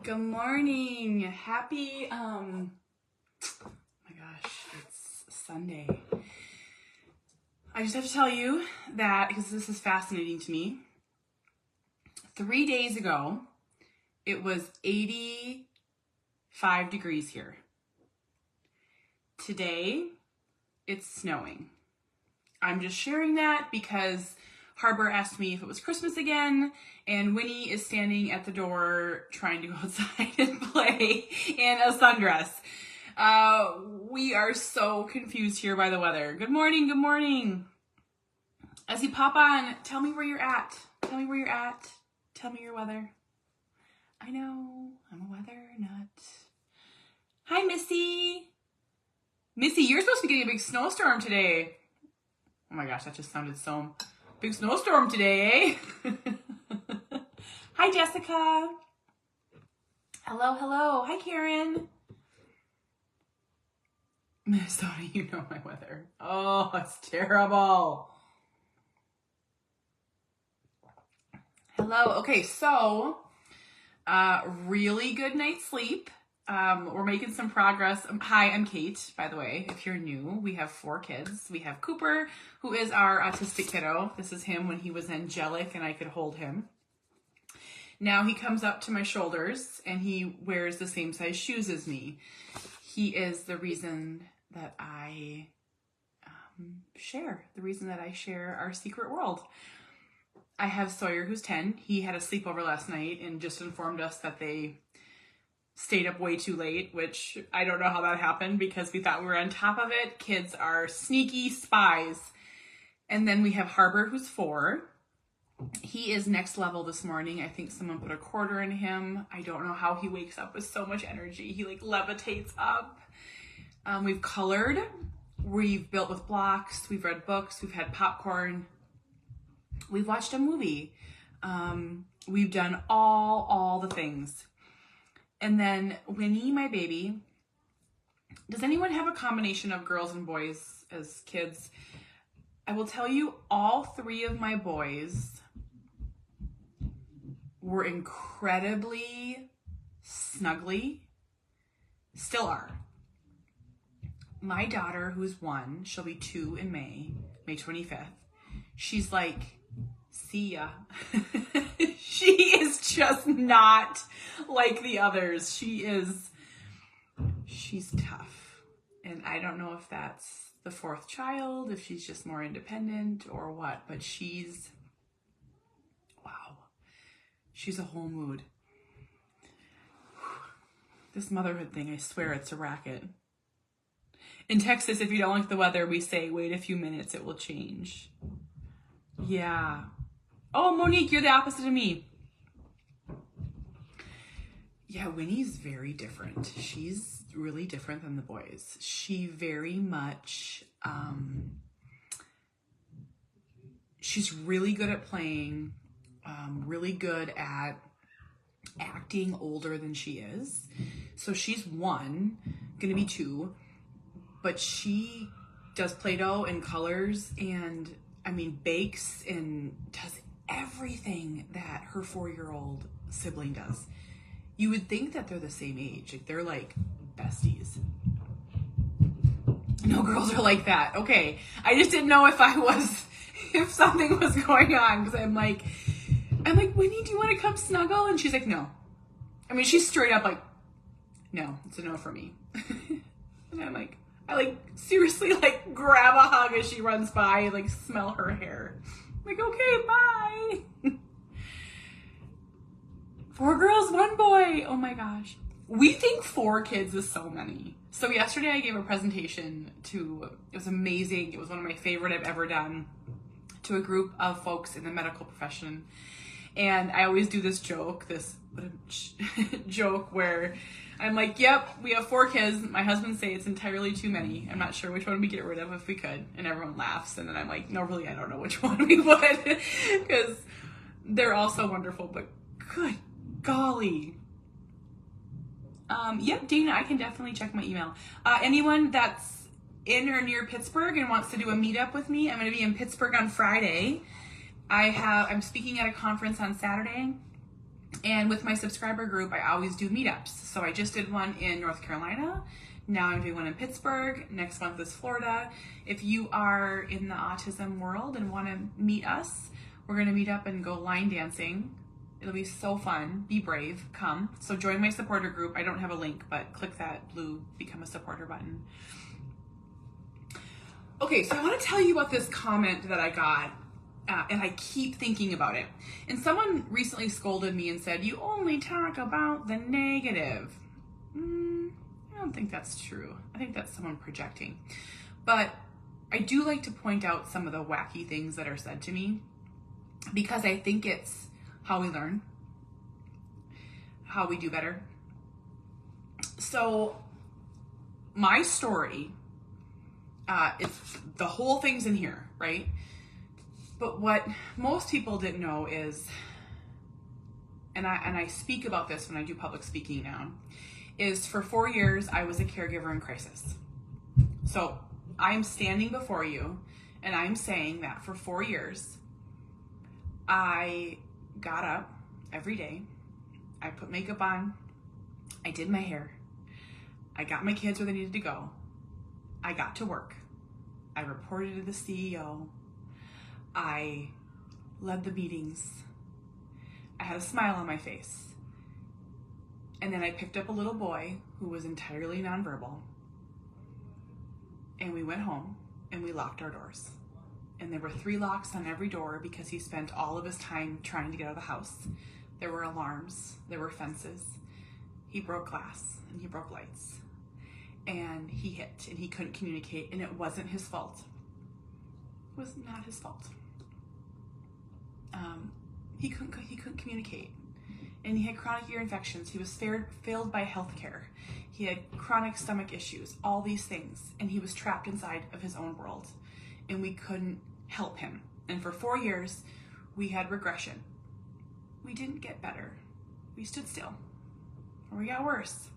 Good morning. Happy, oh my gosh, it's Sunday. I just have to tell you that, because this is fascinating to me, 3 days ago, it was 85 degrees here. Today, it's snowing. I'm just sharing that because Harbor asked me if it was Christmas again, and Winnie is standing at the door trying to go outside and play in a sundress. We are so confused here by the weather. Good morning, good morning. As you pop on, tell me where you're at. Tell me where you're at. Tell me your weather. I know, I'm a weather nut. Hi, Missy. Missy, you're supposed to be getting a big snowstorm today. Oh my gosh, that just sounded so... Big snowstorm today, eh? Hi, Jessica. Hello, hello. Hi, Karen. Minnesota, you know my weather. Oh, it's terrible. Hello. Okay, so really good night's sleep. We're making some progress. Hi, I'm Kate, by the way, if you're new. We have 4 kids. We have Cooper, who is our autistic kiddo. This is him when he was angelic and I could hold him. Now he comes up to my shoulders and he wears the same size shoes as me. He is the reason that I share our secret world. I have Sawyer, who's 10. He had a sleepover last night and just informed us that they stayed up way too late, which I don't know how that happened because we thought we were on top of it. Kids are sneaky spies. And then we have Harbor, who's 4. He is next level this morning. I think someone put a quarter in him. I don't know how he wakes up with so much energy. He like levitates up. We've colored. We've built with blocks. We've read books. We've had popcorn. We've watched a movie. We've done all the things. And then Winnie, my baby, does anyone have a combination of girls and boys as kids? I will tell you, all 3 of my boys were incredibly snuggly, still are. My daughter, who's 1, she'll be 2 in May 25th. She's like, see ya. She is just not like the others. She's tough. And I don't know if that's the 4th child, if she's just more independent or what, but she's a whole mood. This motherhood thing, I swear it's a racket. In Texas, if you don't like the weather, we say, wait a few minutes, it will change. Yeah. Oh, Monique, you're the opposite of me. Yeah, Winnie's very different. She's really different than the boys. She very much, she's really good at playing, really good at acting older than she is. So she's 1, gonna be 2, but she does Play-Doh and colors and bakes and does everything that her 4-year-old sibling does. You would think that they're the same age. Like they're like besties. No girls are like that. Okay. I just didn't know if something was going on because I'm like, Winnie, do you want to come snuggle? And she's like, no. She's straight up like, no, it's a no for me. And I'm like, I seriously grab a hug as she runs by and smell her hair. I'm like, okay, bye. 4 girls, 1 boy. Oh my gosh. We think 4 kids is so many. So yesterday I gave a presentation it was amazing. It was one of my favorite I've ever done, to a group of folks in the medical profession. And I always do this joke where I'm like, yep, we have 4 kids. My husband say it's entirely too many. I'm not sure which one we get rid of if we could. And everyone laughs. And then I'm like, no, really, I don't know which one we would, because they're all so wonderful, but good golly. Yep, Dana, I can definitely check my email. Anyone that's in or near Pittsburgh and wants to do a meetup with me, I'm going to be in Pittsburgh on Friday. I'm speaking at a conference on Saturday, And with my subscriber group, I always do meetups. So I just did one in North Carolina. Now I'm doing one in Pittsburgh. Next month is Florida. If you are in the autism world and want to meet us, we're going to meet up and go line dancing. It'll be so fun. Be brave. Come. So join my supporter group. I don't have a link, but click that blue Become a Supporter button. Okay, so I want to tell you about this comment that I got. And I keep thinking about it. And someone recently scolded me and said, "You only talk about the negative." I don't think that's true. I think that's someone projecting. But I do like to point out some of the wacky things that are said to me, because I think it's how we learn, how we do better. So my story, it's the whole thing's in here, right? But what most people didn't know is, and I speak about this when I do public speaking now, is for 4 years I was a caregiver in crisis. So I'm standing before you and I'm saying that for 4 years I got up every day, I put makeup on, I did my hair, I got my kids where they needed to go, I got to work, I reported to the CEO, I led the meetings, I had a smile on my face, and then I picked up a little boy who was entirely nonverbal, and we went home and we locked our doors. And there were 3 locks on every door because he spent all of his time trying to get out of the house. There were alarms, there were fences. He broke glass and he broke lights. And he hit and he couldn't communicate, and it wasn't his fault. It was not his fault. He couldn't communicate. And he had chronic ear infections. He was failed by healthcare. He had chronic stomach issues, all these things. And he was trapped inside of his own world. And we couldn't help him. And for 4 years, we had regression. We didn't get better. We stood still. Or we got worse.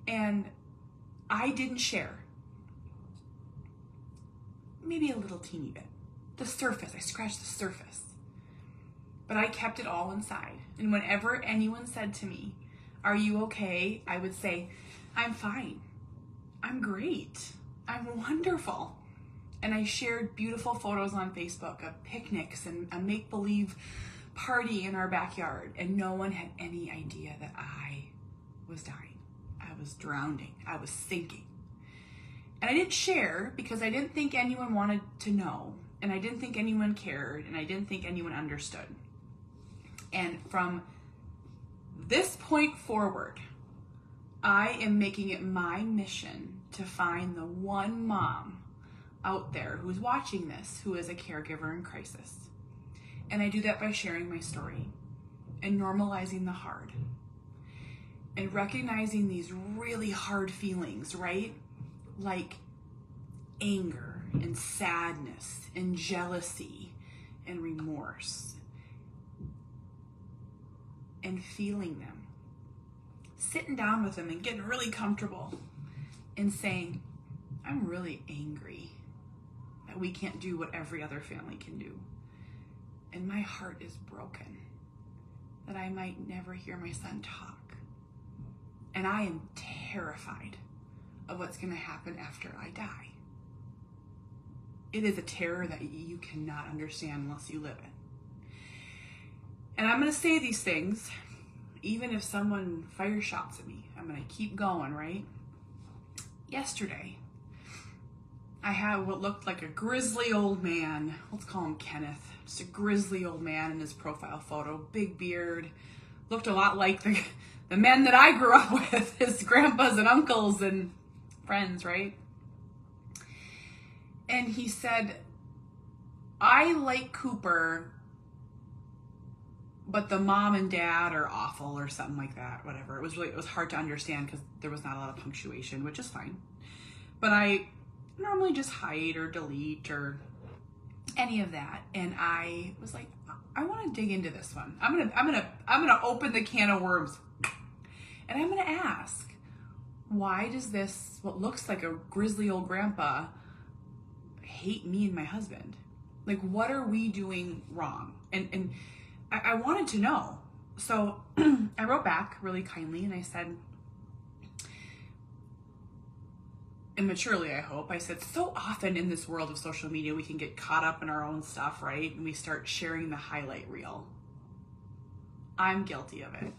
And I didn't share. Maybe a little teeny bit. The surface. I scratched the surface. But I kept it all inside. And whenever anyone said to me, "Are you okay?" I would say, "I'm fine. I'm great. I'm wonderful." And I shared beautiful photos on Facebook of picnics and a make-believe party in our backyard. And no one had any idea that I was dying. I was drowning. I was sinking. And I didn't share because I didn't think anyone wanted to know. And I didn't think anyone cared. And I didn't think anyone understood. And from this point forward, I am making it my mission to find the one mom out there who's watching this, who is a caregiver in crisis. And I do that by sharing my story and normalizing the hard and recognizing these really hard feelings, right? Like anger and sadness and jealousy and remorse, and feeling them, sitting down with them and getting really comfortable and saying, "I'm really angry that we can't do what every other family can do. And my heart is broken that I might never hear my son talk. And I am terrified of what's going to happen after I die." It is a terror that you cannot understand unless you live it. And I'm going to say these things, even if someone fire shots at me. I'm going to keep going, right? Yesterday, I had what looked like a grizzly old man. Let's call him Kenneth. Just a grizzly old man in his profile photo. Big beard. Looked a lot like the men that I grew up with. His grandpas and uncles and friends, right? And he said, "I like Cooper, but the mom and dad are awful," or something like that, whatever. It was hard to understand because there was not a lot of punctuation, which is fine. But I normally just hide or delete or any of that. And I was like, I want to dig into this one. I'm gonna open the can of worms. And I'm gonna ask, why does this, what looks like a grizzly old grandpa, hate me and my husband? Like, what are we doing wrong? And I wanted to know. So I wrote back really kindly and I said, immaturely, I hope, I said, so often in this world of social media, we can get caught up in our own stuff, right? And we start sharing the highlight reel. I'm guilty of it.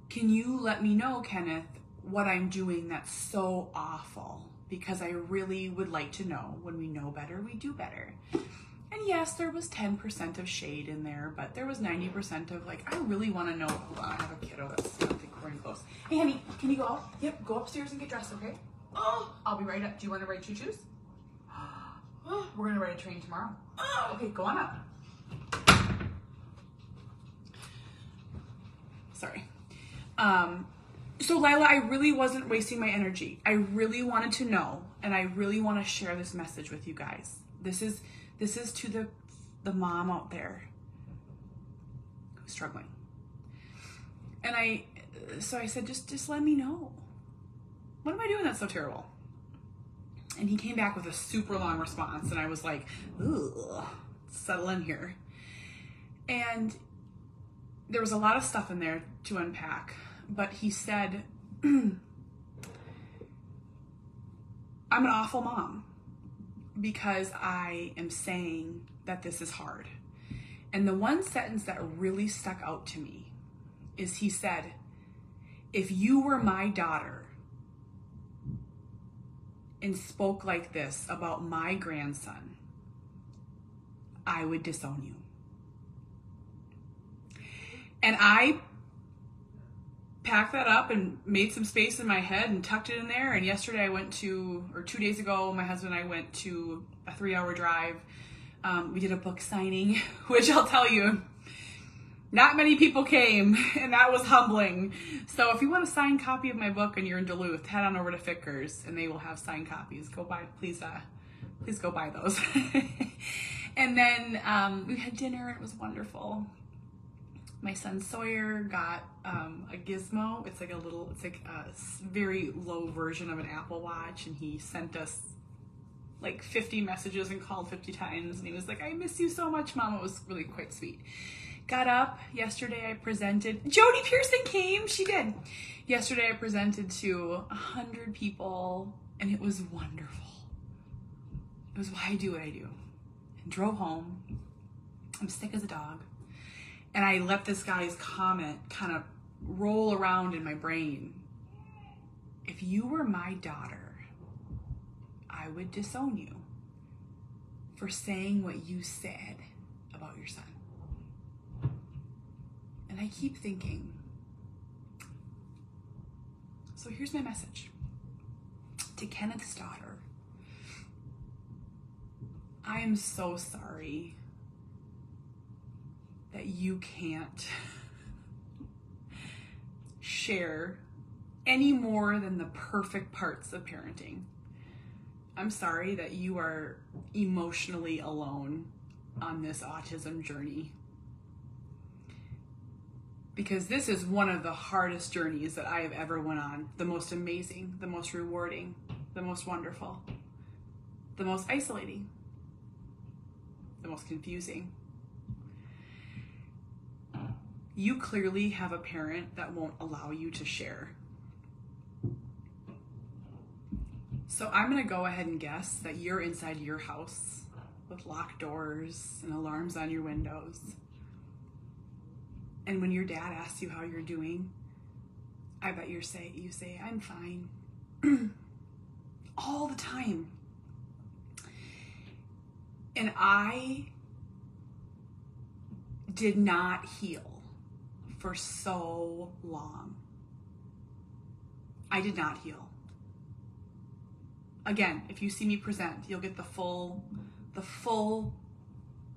Can you let me know, Kenneth, what I'm doing that's so awful? Because I really would like to know. When we know better, we do better. And yes, there was 10% of shade in there, but there was 90% of like, I really want to know. Hold on, I have a kiddo that's, I don't think we're in close. Hey, honey, can you go out? Yep, go upstairs and get dressed, okay? Oh, I'll be right up. Do you want to ride choo-choos? We're going to ride a train tomorrow. Okay, go on up. Sorry. So Lila, I really wasn't wasting my energy. I really wanted to know, and I really want to share this message with you guys. This is to the mom out there who's struggling. And I said, just let me know. What am I doing that's so terrible? And he came back with a super long response, and I was like, ugh, settle in here. And there was a lot of stuff in there to unpack, but he said, I'm an awful mom because I am saying that this is hard. And the one sentence that really stuck out to me is he said, if you were my daughter and spoke like this about my grandson, I would disown you. And I packed that up and made some space in my head and tucked it in there. And yesterday 2 days ago, my husband and I went to a 3-hour drive. We did a book signing, which I'll tell you, not many people came, and that was humbling. So if you want a signed copy of my book and you're in Duluth, head on over to Fickers and they will have signed copies. Go buy, please go buy those. And then we had dinner. It was wonderful. My son Sawyer got a gizmo. It's like a very low version of an Apple Watch, and he sent us like 50 messages and called 50 times, and he was like, I miss you so much, Mom. It was really quite sweet. Got up yesterday. I presented. Jody Pearson came. She did. Yesterday I presented to 100 people, and it was wonderful. It was why I do what I do. And drove home. I'm sick as a dog. And I let this guy's comment kind of roll around in my brain. If you were my daughter, I would disown you for saying what you said about your son. And I keep thinking, so here's my message to Kenneth's daughter. I am so sorry that you can't share any more than the perfect parts of parenting. I'm sorry that you are emotionally alone on this autism journey, because this is one of the hardest journeys that I have ever went on. The most amazing, the most rewarding, the most wonderful, the most isolating, the most confusing. You clearly have a parent that won't allow you to share. So I'm going to go ahead and guess that you're inside your house with locked doors and alarms on your windows. And when your dad asks you how you're doing, I bet you say, I'm fine. All the time. And I did not heal for so long. I did not heal. Again, if you see me present, you'll get the full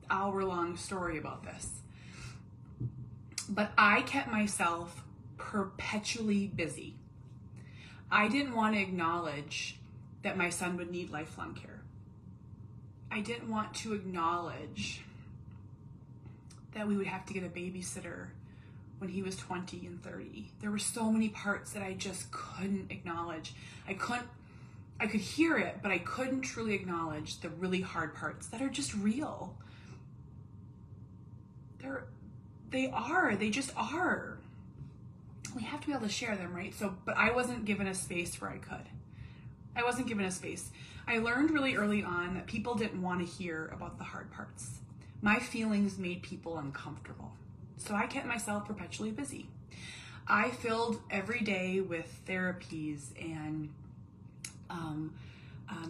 hour-long story about this. But I kept myself perpetually busy. I didn't want to acknowledge that my son would need lifelong care. I didn't want to acknowledge that we would have to get a babysitter when he was 20 and 30. There were so many parts that I just couldn't acknowledge. I could hear it, but I couldn't truly acknowledge the really hard parts that are just real. They just are. we have to be able to share them, right? So, but I wasn't given a space where I could. I wasn't given a space. I learned really early on that people didn't want to hear about the hard parts. My feelings made people uncomfortable. So I kept myself perpetually busy. I filled every day with therapies and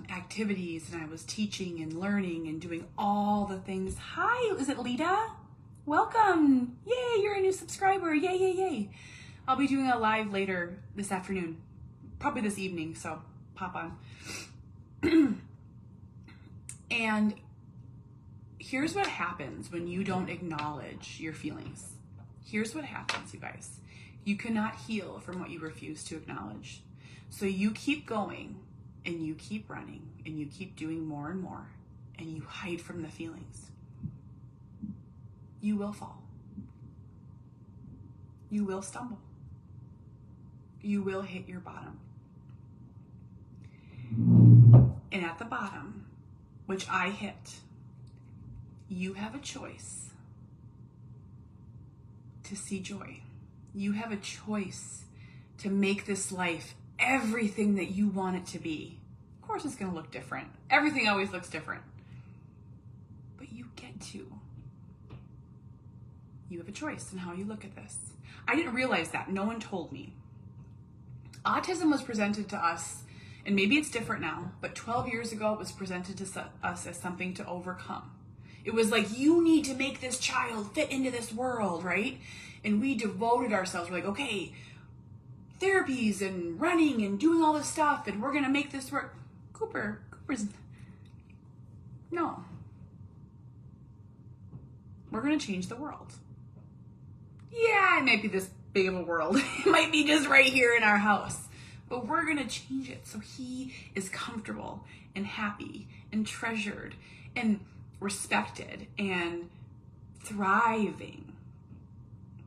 activities, and I was teaching and learning and doing all the things. Hi, is it Lita? Welcome. Yay, you're a new subscriber. Yay, yay, yay. I'll be doing a live later this afternoon, probably this evening, so pop on. And here's what happens when you don't acknowledge your feelings. Here's what happens, you guys. You cannot heal from what you refuse to acknowledge. So you keep going and you keep running and you keep doing more and more and you hide from the feelings. You will fall. You will stumble. You will hit your bottom. And at the bottom, which I hit, you have a choice to see joy. You have a choice to make this life everything that you want it to be. Of course, it's going to look different. Everything always looks different. But you get to. You have a choice in how you look at this. I didn't realize that. No one told me. Autism was presented to us, and maybe it's different now, but 12 years ago it was presented to us as something to overcome. It was like, you need to make this child fit into this world, right? And we devoted ourselves. We're like, okay, therapies and running and doing all this stuff, and we're going to make this work. Cooper's, no. We're going to change the world. Yeah, it might be this big of a world. It might be just right here in our house. But we're going to change it so he is comfortable and happy and treasured and respected and thriving.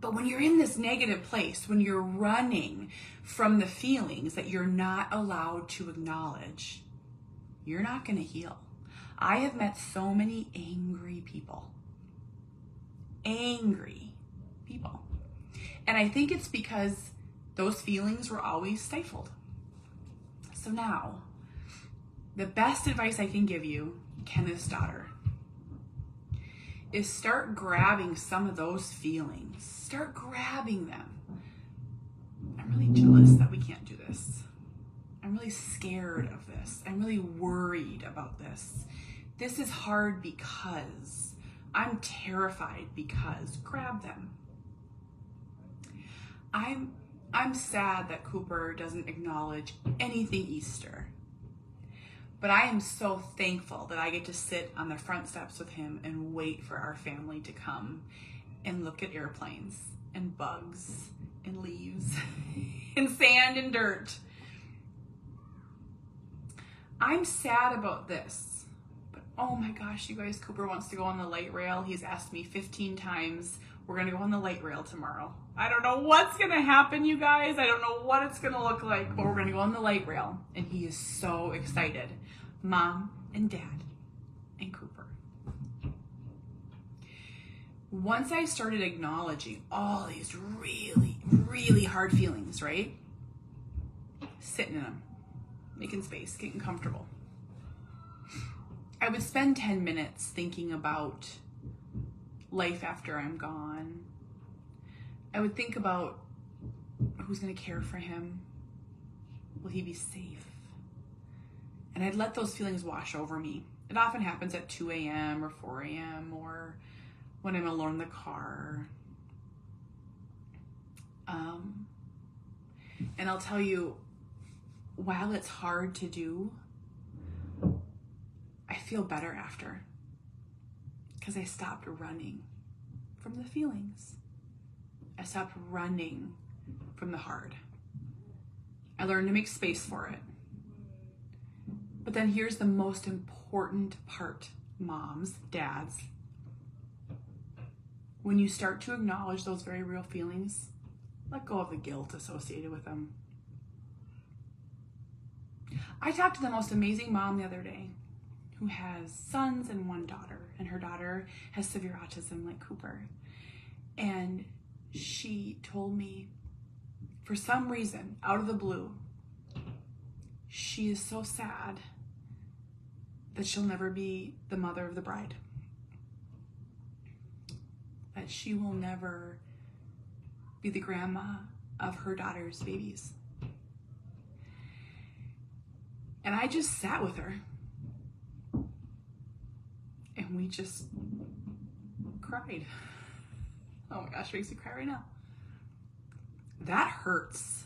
But when you're in this negative place, when you're running from the feelings that you're not allowed to acknowledge, you're not going to heal. I have met so many angry people. Angry people. And I think it's because those feelings were always stifled. So now, the best advice I can give you, Kenneth's daughter, is start grabbing some of those feelings. Start grabbing them. I'm really jealous that we can't do this. I'm really scared of this. I'm really worried about this. This is hard because. I'm terrified because. Grab them. I'm sad that Cooper doesn't acknowledge anything Easter. But I am so thankful that I get to sit on the front steps with him and wait for our family to come and look at airplanes and bugs and leaves and sand and dirt. I'm sad about this, but oh my gosh, you guys, Cooper wants to go on the light rail. He's asked me 15 times. We're going to go on the light rail tomorrow. I don't know what's going to happen, you guys. I don't know what it's going to look like, but we're going to go on the light rail. And he is so excited. Mom and Dad and Cooper. Once I started acknowledging all these really, really hard feelings, right? Sitting in them, making space, getting comfortable. I would spend 10 minutes thinking about life after I'm gone. I would think about who's going to care for him. Will he be safe? And I'd let those feelings wash over me. It often happens at 2 a.m. or 4 a.m. or when I'm alone in the car. And I'll tell you, while it's hard to do, I feel better after. Because I stopped running from the feelings. I stopped running from the hard. I learned to make space for it. But then here's the most important part, moms, dads. When you start to acknowledge those very real feelings, let go of the guilt associated with them. I talked to the most amazing mom the other day who has sons and one daughter, and her daughter has severe autism like Cooper. And she told me, for some reason, out of the blue, she is so sad that she'll never be the mother of the bride. That she will never be the grandma of her daughter's babies. And I just sat with her. And we just cried. Oh my gosh, it makes me cry right now. That hurts.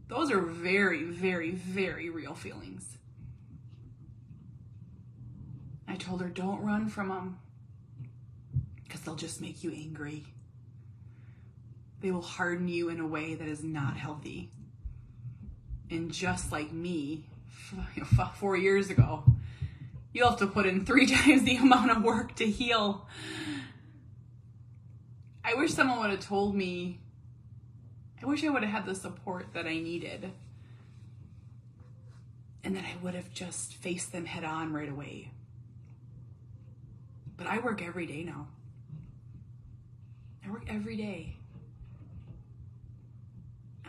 Those are very, very, very real feelings. I told her, don't run from them, because they'll just make you angry. They will harden you in a way that is not healthy. And just like me, 4 years ago, you'll have to put in 3 times the amount of work to heal. I wish someone would have told me, I wish I would have had the support that I needed, and that I would have just faced them head on right away. But I work every day now. I work every day.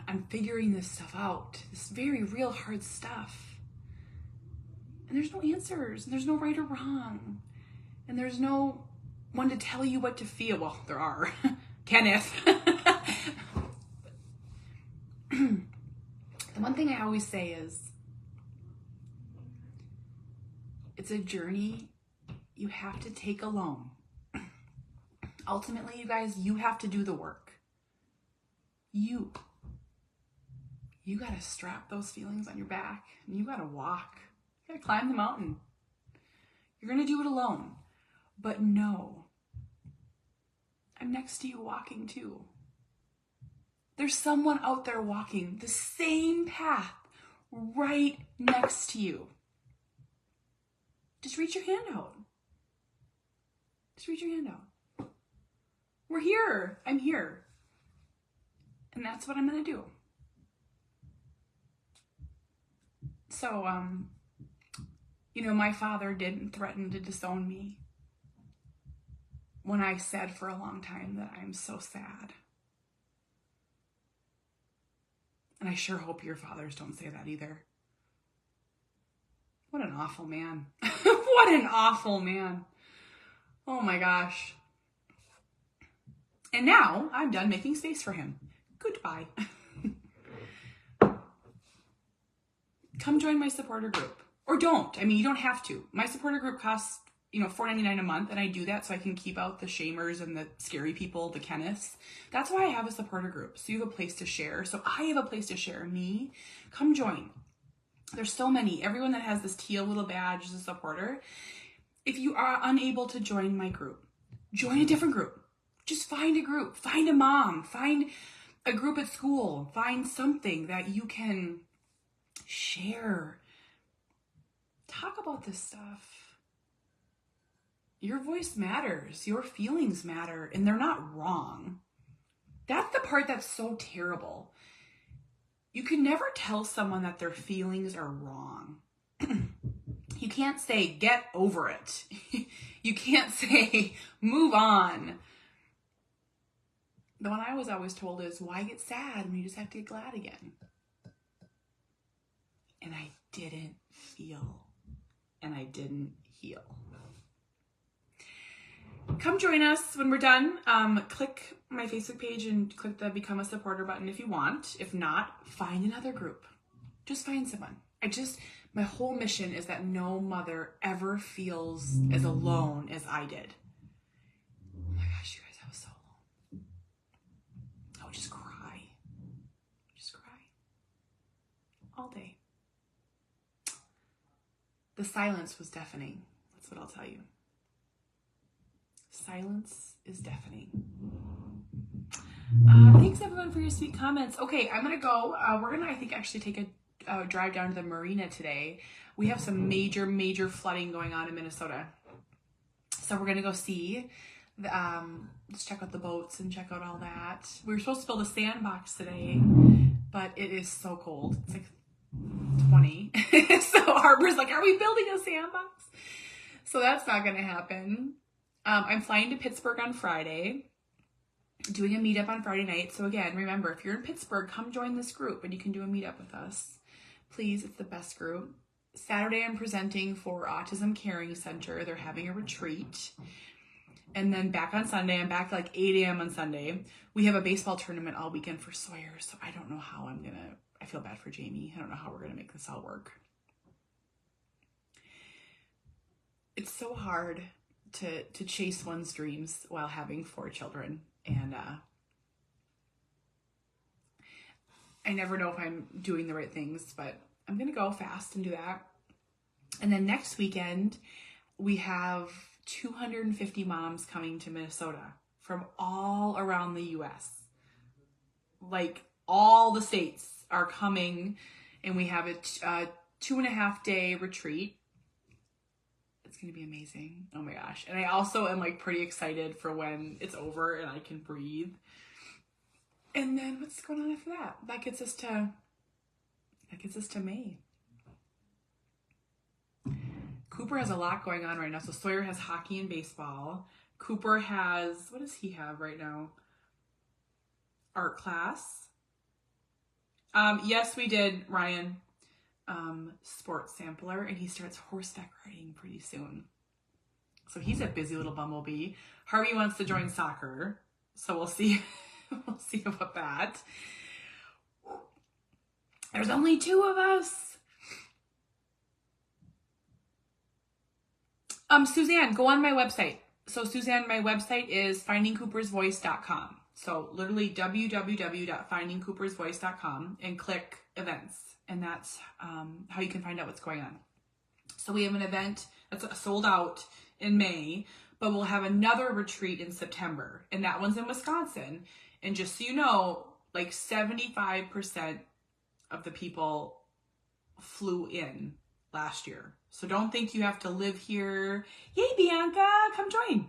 I'm figuring this stuff out, this very real hard stuff. And there's no answers, and there's no right or wrong, and there's no one to tell you what to feel. Well, there are. Kenneth. The one thing I always say is, it's a journey you have to take alone. Ultimately, you guys, you have to do the work. You gotta strap those feelings on your back, and you gotta walk. You gotta climb the mountain. You're gonna do it alone. But no, I'm next to you walking too. There's someone out there walking the same path right next to you. Just reach your hand out. Just reach your hand out. We're here. I'm here. And that's what I'm going to do. So, my father didn't threaten to disown me when I said for a long time that I'm so sad. And I sure hope your fathers don't say that either. What an awful man. What an awful man. Oh my gosh. And now I'm done making space for him. Goodbye. Come join my supporter group. Or don't. I mean, you don't have to. My supporter group costs, $4.99 a month, and I do that so I can keep out the shamers and the scary people, the Kenneths. That's why I have a supporter group, so you have a place to share. So I have a place to share me. Come join. There's so many. Everyone that has this teal little badge is a supporter. If you are unable to join my group, join a different group. Just find a group. Find a mom. Find a group at school. Find something that you can share. Talk about this stuff. Your voice matters. Your feelings matter, and they're not wrong. That's the part that's so terrible. You can never tell someone that their feelings are wrong. You can't say, get over it. You can't say, move on. The one I was always told is, why get sad when you just have to get glad again? And I didn't feel, and I didn't heal. Come join us when we're done. Click my Facebook page and click the Become a Supporter button if you want. If not, find another group. Just find someone. My whole mission is that no mother ever feels as alone as I did. Oh my gosh, you guys, I was so alone. I would just cry. Just cry. All day. The silence was deafening. That's what I'll tell you. Silence is deafening. Thanks everyone for your sweet comments. Okay, I'm gonna go. We're gonna, I think, actually take a drive down to the marina today. We have some major flooding going on in Minnesota. So we're gonna go see. Let's check out the boats and check out all that. We were supposed to build a sandbox today, but it is so cold. It's like 20. So Harper's like, are we building a sandbox? So that's not gonna happen. I'm flying to Pittsburgh on Friday. doing a meetup on Friday night. So again, remember, if you're in Pittsburgh, come join this group and you can do a meetup with us. Please, it's the best group. Saturday, I'm presenting for Autism Caring Center. They're having a retreat. And then back on Sunday, I'm back like 8 a.m. on Sunday. We have a baseball tournament all weekend for Sawyer, so I don't know how I feel bad for Jamie. I don't know how we're going to make this all work. It's so hard to chase one's dreams while having 4 children. And I never know if I'm doing the right things, but I'm going to go fast and do that. And then next weekend, we have 250 moms coming to Minnesota from all around the U.S. Like all the states are coming, and we have a 2.5-day retreat. It's going to be amazing. Oh my gosh. And I also am like pretty excited for when it's over and I can breathe. And then what's going on after that? That gets us to May. Cooper has a lot going on right now. So Sawyer has hockey and baseball. Cooper has, what does he have right now? Art class. Yes, we did, Ryan. Sports sampler, and he starts horseback riding pretty soon. So he's a busy little bumblebee. Harvey wants to join soccer. So we'll see. We'll see about that. There's only 2 of us. Suzanne, go on my website. So Suzanne, my website is findingcoopersvoice.com. So literally www.findingcoopersvoice.com and click events. And that's how you can find out what's going on. So we have an event that's sold out in May, but we'll have another retreat in September. And that one's in Wisconsin. And just so you know, like 75% of the people flew in last year. So don't think you have to live here. Yay, Bianca, come join.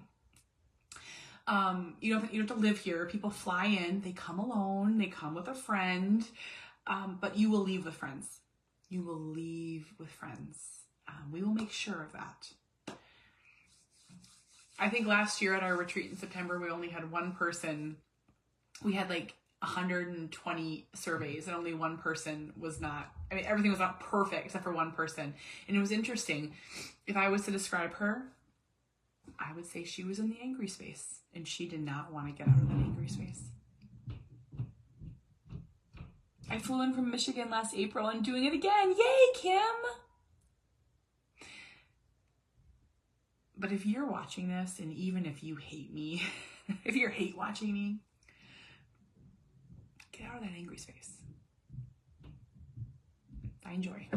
You don't have to live here. People fly in, they come alone, they come with a friend, but you will leave with friends. You will leave with friends. We will make sure of that. I think last year at our retreat in September, we only had one person. We had like 120 surveys and only one person was not, I mean, everything was not perfect except for one person. And it was interesting. If I was to describe her, I would say she was in the angry space and she did not want to get out of that angry space. I flew in from Michigan last April and doing it again. Yay, Kim! But if you're watching this, and even if you hate me, if you're hate watching me, get out of that angry space. Find joy.